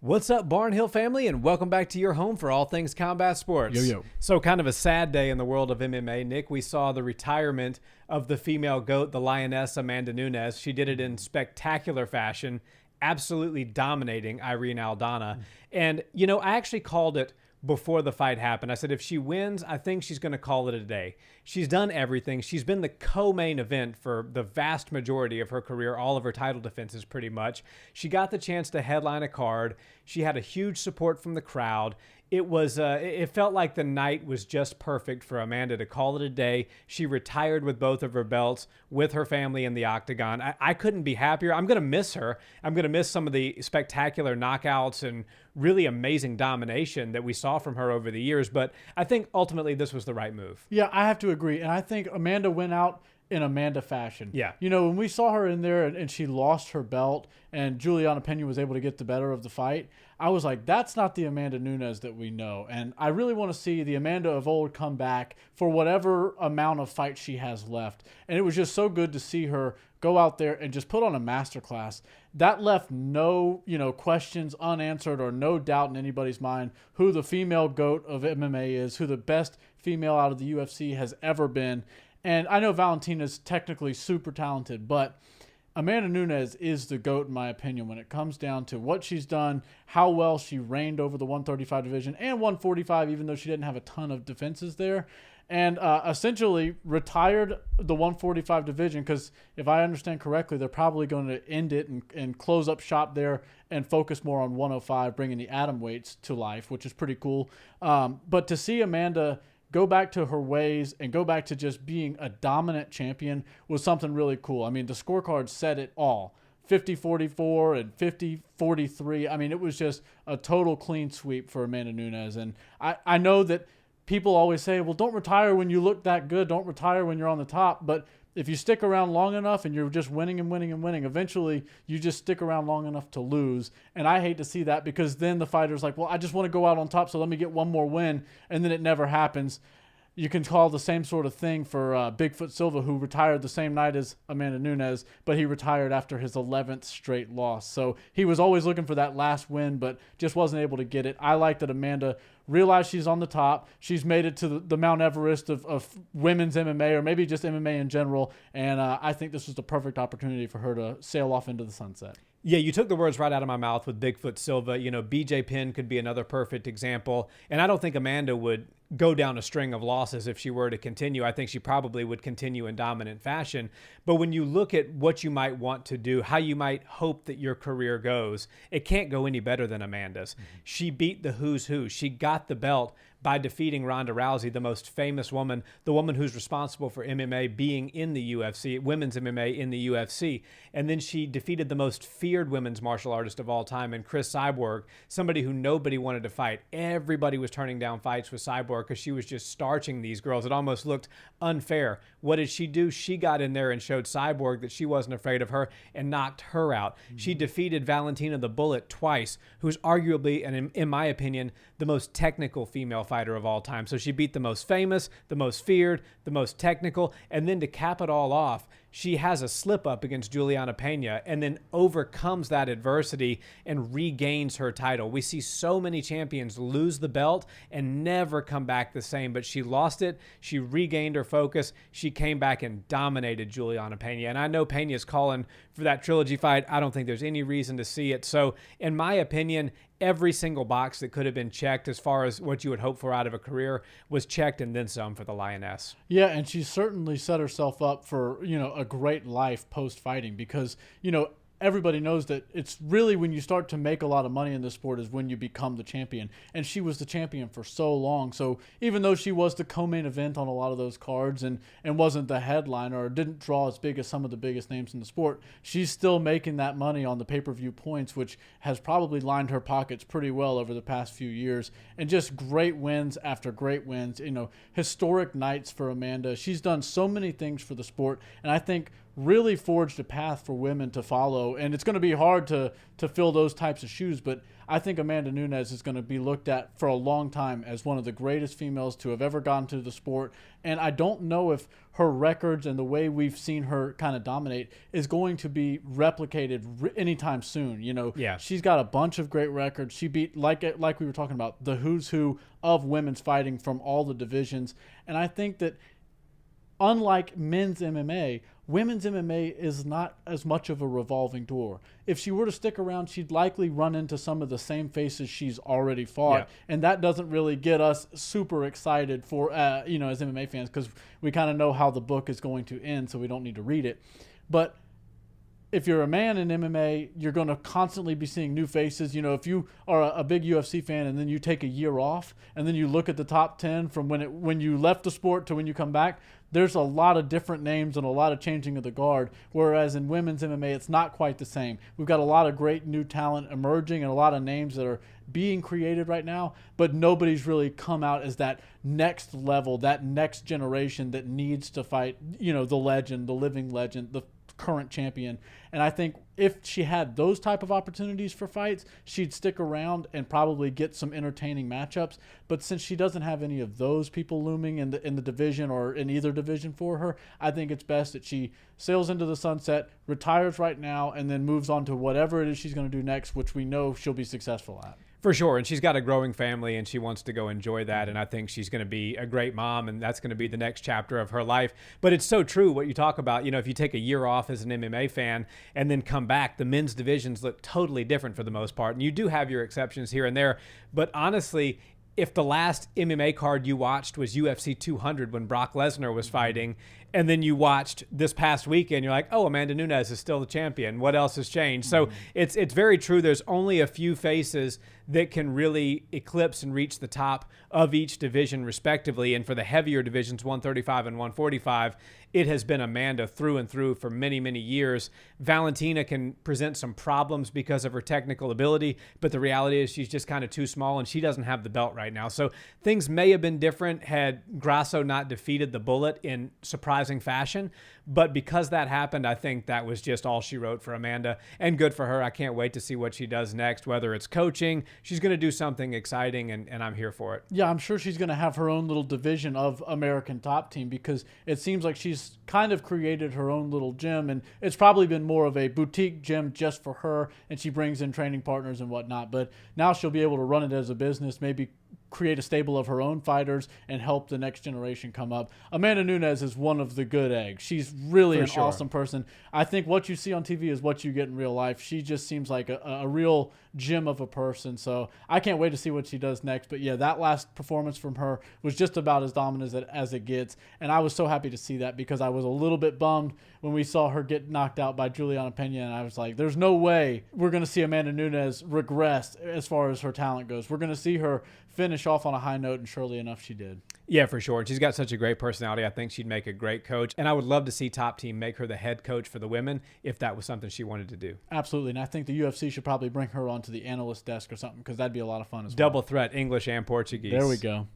What's up, Barnhill family, and welcome back to your home for all things combat sports. Yo. So kind of a sad day in the world of MMA, Nick. We saw the retirement of the female GOAT, the Lioness, Amanda Nunes. She did it in spectacular fashion, absolutely dominating Irene Aldana. And, you know, I actually called it before the fight happened. I said, if she wins, I think she's going to call it a day. She's done everything. She's been the co-main event for the vast majority of her career, all of her title defenses pretty much. She got the chance to headline a card. She had a huge support from the crowd. It felt like the night was just perfect for Amanda to call it a day. She retired with both of her belts with her family in the Octagon. I couldn't be happier. I'm going to miss her. I'm going to miss some of the spectacular knockouts and really amazing domination that we saw from her over the years. But I think ultimately this was the right move. Yeah, I have to agree. And I think Amanda went out in Amanda fashion. Yeah. You know, when we saw her in there and she lost her belt and Juliana Pena was able to get the better of the fight, I was like, that's not the Amanda Nunes that we know. And I really want to see the Amanda of old come back for whatever amount of fight she has left. And it was just so good to see her go out there and just put on a masterclass. That left no, questions unanswered or no doubt in anybody's mind who the female GOAT of MMA is, who the best female out of the UFC has ever been. And I know Valentina's technically super talented, but Amanda Nunes is the GOAT in my opinion when it comes down to what she's done, how well she reigned over the 135 division and 145, even though she didn't have a ton of defenses there. And essentially retired the 145 division because if I understand correctly, they're probably going to end it and close up shop there and focus more on 105, bringing the atom weights to life, which is pretty cool. But to see Amanda go back to her ways and go back to just being a dominant champion was something really cool. I mean, the scorecard said it all. 50-44 and 50-43. I mean, it was just a total clean sweep for Amanda Nunes. And I know that people always say, well, don't retire when you look that good. Don't retire when you're on the top. But if you stick around long enough and you're just winning and winning and winning, eventually you just stick around long enough to lose. And I hate to see that because then the fighter's like, well, I just want to go out on top, so let me get one more win. And then it never happens. You can call the same sort of thing for Bigfoot Silva, who retired the same night as Amanda Nunes, but he retired after his 11th straight loss. So he was always looking for that last win, but just wasn't able to get it. I like that Amanda realized she's on the top. She's made it to the Mount Everest of women's MMA, or maybe just MMA in general, and I think this was the perfect opportunity for her to sail off into the sunset. Yeah, you took the words right out of my mouth with Bigfoot Silva. You know, BJ Penn could be another perfect example. And I don't think Amanda would go down a string of losses if she were to continue. I think she probably would continue in dominant fashion. But when you look at what you might want to do, how you might hope that your career goes, it can't go any better than Amanda's. Mm-hmm. She beat the who's who. She got the belt by defeating Ronda Rousey, the most famous woman, the woman who's responsible for MMA being in the UFC, women's MMA in the UFC. And then she defeated the most feared women's martial artist of all time, and Chris Cyborg, somebody who nobody wanted to fight. Everybody was turning down fights with Cyborg because she was just starching these girls. It almost looked unfair. What did she do? She got in there and showed Cyborg that she wasn't afraid of her and knocked her out. Mm-hmm. She defeated Valentina the Bullet twice, who's arguably, and in my opinion, the most technical female fighter of all time. So she beat the most famous, the most feared, the most technical, and then to cap it all off, she has a slip up against Juliana Pena and then overcomes that adversity and regains her title. We see so many champions lose the belt and never come back the same, but she lost it. She regained her focus. She came back and dominated Juliana Pena. And I know Pena's calling for that trilogy fight. I don't think there's any reason to see it. So in my opinion, every single box that could have been checked as far as what you would hope for out of a career was checked and then some for the Lioness. Yeah, and she certainly set herself up for, a great life post-fighting because, everybody knows that it's really when you start to make a lot of money in this sport is when you become the champion. And she was the champion for so long. So even though she was the co-main event on a lot of those cards and wasn't the headliner or didn't draw as big as some of the biggest names in the sport, she's still making that money on the pay-per-view points, which has probably lined her pockets pretty well over the past few years. And just great wins after great wins, historic nights for Amanda. She's done so many things for the sport. And I think really forged a path for women to follow. And it's going to be hard to fill those types of shoes, but I think Amanda Nunes is going to be looked at for a long time as one of the greatest females to have ever gone to the sport. And I don't know if her records and the way we've seen her kind of dominate is going to be replicated anytime soon. You know, Yeah. she's got a bunch of great records. She beat, like we were talking about, the who's who of women's fighting from all the divisions. And I think that unlike men's MMA, women's MMA is not as much of a revolving door. If she were to stick around, she'd likely run into some of the same faces she's already fought. Yeah. And that doesn't really get us super excited for, as MMA fans, because we kind of know how the book is going to end, so we don't need to read it. But if you're a man in MMA, you're going to constantly be seeing new faces. You know, if you are a big UFC fan and then you take a year off and then you look at the top 10 from when you left the sport to when you come back, there's a lot of different names and a lot of changing of the guard. Whereas in women's MMA, it's not quite the same. We've got a lot of great new talent emerging and a lot of names that are being created right now, but nobody's really come out as that next level, that next generation that needs to fight, the legend, the living legend, the current champion. And I think if she had those type of opportunities for fights, she'd stick around and probably get some entertaining matchups. But since she doesn't have any of those people looming in the division or in either division for her, I think it's best that she sails into the sunset, retires right now, and then moves on to whatever it is she's going to do next, which we know she'll be successful at. For sure. And she's got a growing family and she wants to go enjoy that. And I think she's going to be a great mom and that's going to be the next chapter of her life. But it's so true what you talk about. You know, if you take a year off as an MMA fan and then come back, the men's divisions look totally different for the most part. And you do have your exceptions here and there. But honestly, if the last MMA card you watched was UFC 200 when Brock Lesnar was fighting, and then you watched this past weekend, you're like, oh, Amanda Nunes is still the champion. What else has changed? So it's very true. There's only a few faces that can really eclipse and reach the top of each division respectively. And for the heavier divisions, 135 and 145, it has been Amanda through and through for many, many years. Valentina can present some problems because of her technical ability, but the reality is she's just kind of too small and she doesn't have the belt right now. So things may have been different had Grasso not defeated the Bullet in surprising fashion. But because that happened, I think that was just all she wrote for Amanda, and good for her. I can't wait to see what she does next, whether it's coaching. She's going to do something exciting, and I'm here for it. Yeah, I'm sure she's going to have her own little division of American Top Team because it seems like she's kind of created her own little gym, and it's probably been more of a boutique gym just for her, and she brings in training partners and whatnot. But now she'll be able to run it as a business, maybe create a stable of her own fighters and help the next generation come up. Amanda Nunes is one of the good eggs. She's really an awesome person. I think what you see on TV is what you get in real life. She just seems like a real gem of a person. So I can't wait to see what she does next. But yeah, that last performance from her was just about as dominant as it gets. And I was so happy to see that because I was a little bit bummed when we saw her get knocked out by Juliana Pena. And I was like, there's no way we're going to see Amanda Nunes regress as far as her talent goes. We're going to see her finish off on a high note, and surely enough she did. Yeah, for sure. She's got such a great personality. I think she'd make a great coach, and I would love to see Top Team make her the head coach for the women if that was something she wanted to do. Absolutely, and I think the UFC should probably bring her onto the analyst desk or something because that'd be a lot of fun as well. Double threat, English and Portuguese. There we go.